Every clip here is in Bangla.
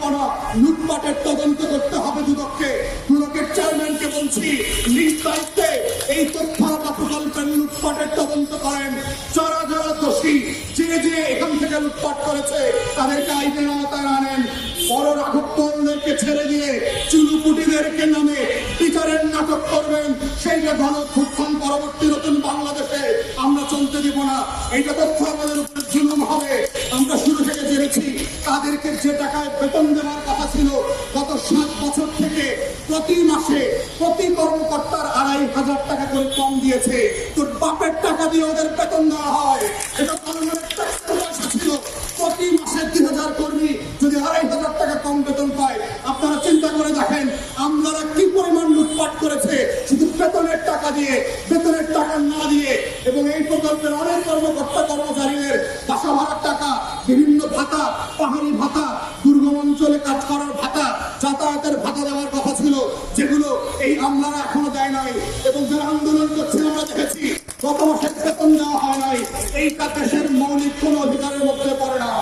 পরিকল্পনা লুটপাটের তদন্ত করতে হবে দুদককে। দুদকের চেয়ারম্যানকে বলছি, নিজ দায়িত্বে এই তথ্যরতা প্রকল্পের লুটপাটের তদন্ত করেন। যারা যারা দোষী, যে এখান থেকে লুটপাট করেছে তাদেরকে আইনের আওতায় আনেন। বড় রাঘবকে ছেড়ে দিয়ে চুলুপুটিদেরকে নামে বিচারের নাটক করবেন, সেইটা গণঅভ্যুত্থান পরবর্তী নতুন বাংলাদেশে আমরা চলতে দেব না। এইটা তথ্য আমাদের উপরে জুলুম হবে। আমরা শুরু থেকে জেনেছি তাদেরকে যে টাকায় বেতন দেওয়ার কথা ছিল গত 7 বছর থেকে প্রতি মাসে প্রতি কর্মকর্তার 2,500 টাকা করে কম দিয়েছে। তোর বাপের টাকা দিয়ে ওদের বেতন দেওয়া হয়। এটা জনগণের ট্যাক্সের পয়সা ছিল। প্রতি মাসে 2,000 কর্মী যদি 2,500 টাকা কম বেতন পায়, আপনারা চিন্তা করে দেখেন আমলারা কি পরিমাণ লুটপাট করেছে শুধু বেতনের টাকা দিয়ে, বেতনের টাকা না দিয়ে। এবং এই প্রকল্পের অনেক কর্মকর্তা কর্মচারীদের বাসা ভাড়ার টাকা, বিভিন্ন ভাতা, পাহাড়ি ভাতা, দুর্গম অঞ্চলে কাজ করার ভাতা, যাতায়াতের ভাতা দেওয়ার কথা ছিল, যেগুলো এই আমলারা এখনো দেয় নাই। এবং যারা আন্দোলন করছে আমরা দেখেছি গত মাসের বেতন দেওয়া হয় নাই। এইটা দেশের মৌলিক কোন অধিকারের মধ্যে পড়ে না।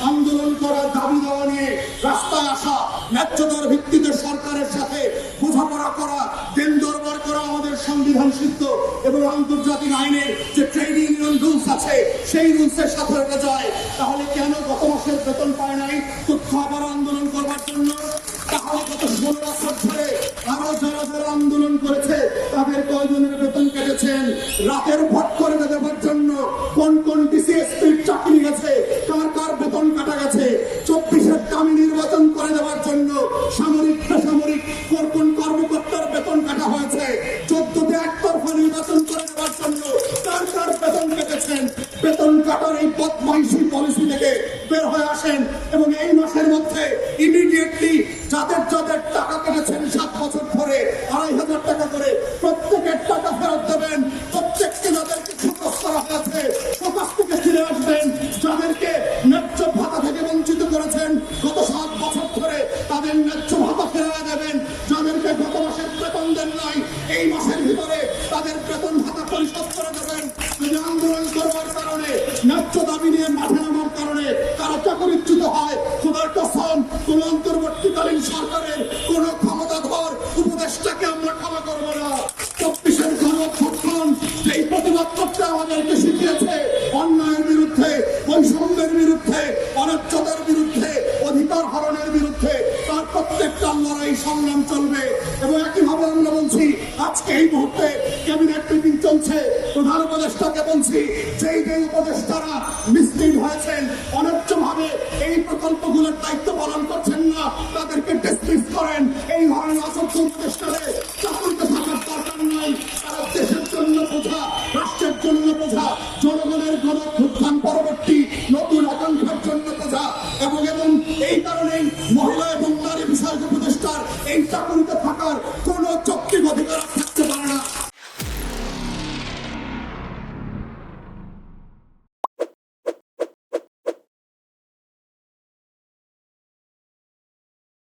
আন্দোলন করা, দাবি দেওয়া নিয়ে রাস্তায় আসা, ন্যায্যতার ভিত্তিতে সরকারের সাথে বোঝাপড়া করা, দেন দরবার করা আমাদের সংবিধান সিদ্ধ এবং আন্তর্জাতিক আইনের যে ট্রেড ইউনিয়ন রুলস আছে সেই রুলসের সাথে এটা যায়। তাহলে কেন গত মাসের বেতন পায় নাই? তথ্য আবার আন্দোলন করবার জন্য। তাহলে গত 16 বছর ধরে আরো যারা যারা আন্দোলন করেছে তাদের কয়জনের বেতন কেটেছেন? রাতের ভোট করে দেওয়ার জন্য কোন কোন ডিসিএসপির চাকরি গেছে, কার কার বেতন কাটা গেছে? 24-এর দামি নির্বাচন করে দেওয়ার জন্য সামরিক বেসামরিক কোন কোন কর্মকর্তার বেতন কাটা হয়েছে? 14তে একতরফা নির্বাচন করে দেওয়ার জন্য কার কার বেতন কেটেছেন? বেতন কাটার এই বদমাইশি পলিসি থেকে বের হয়ে আসেন এবং এই মাসের মধ্যে ইমিডিয়েটলি যাদের যাদের টাকা কেটেছেন 7 বছর ধরে 2,500 টাকা করে প্রত্যেকের টাকা ফেরত দেবেন। প্রত্যেককে যাদেরকে ফোকাস করা হয়েছে ফোকাস থেকে ফিরে আসবেন। যাদেরকে ন্যায্য ভাতা থেকে বঞ্চিত করেছেন গত 7 বছর ধরে তাদের ন্যায্য ভাতা ফেরা দেবেন। যাদেরকে গত মাসের বেতন দেন নাই এই মাসের ভিতরে তাদের বেতন ভাতা পরিশোধ করে দেবেন। যদি আন্দোলন করবার কারণে, ন্যায্য দাবি নিয়ে মাঠে নামার কারণে তারা চাকরিচ্যুত হয়, খোদার কসম কোন অন্তর্বর্তীকালীন সরকারের কোন ক্ষমতাধর উপদেষ্টাকে আমরা ক্ষমা করবো না। 24-এর গণঅভ্যুত্থান এই প্রতিবাদ করতে আমাদেরকে শিখিয়েছে অন্যায়ের বিরুদ্ধে, বৈষম্যের বিরুদ্ধে, অন্যায্যতার বিরুদ্ধে, অধিকার হরণের বিরুদ্ধে। তার প্রত্যেকটা লড়াই সংগ্রাম চলবে। এবং একইভাবে আমরা বলছি আজকে এই মুহূর্তে ক্যাবিনেট মিটিং চলছে, প্রধান উপদেষ্টাকে বলছি যেই উপদেষ্টারা মিসলিড হয়েছেন, অন্যায্যভাবে এই প্রকল্পগুলোর দায়িত্ব পালন করছেন না, তাদেরকে ডিসমিস করেন। এই ধরনের অসংখ্য উপদেষ্টারে চাকরিতে থাকার দরকার নাই। তারা দেশের জন্য বোঝা, রাষ্ট্রের জন্য বোঝা, জনগণের গণঅভ্যুত্থান পরবর্তী নতুন আকাঙ্ক্ষার জন্য বোঝা। এবং এই কারণেই মহিলা এবং নারী বিষয়ক উপদেষ্টার এই চাকরিতে থাকার কোন যৌক্তিক অধিকার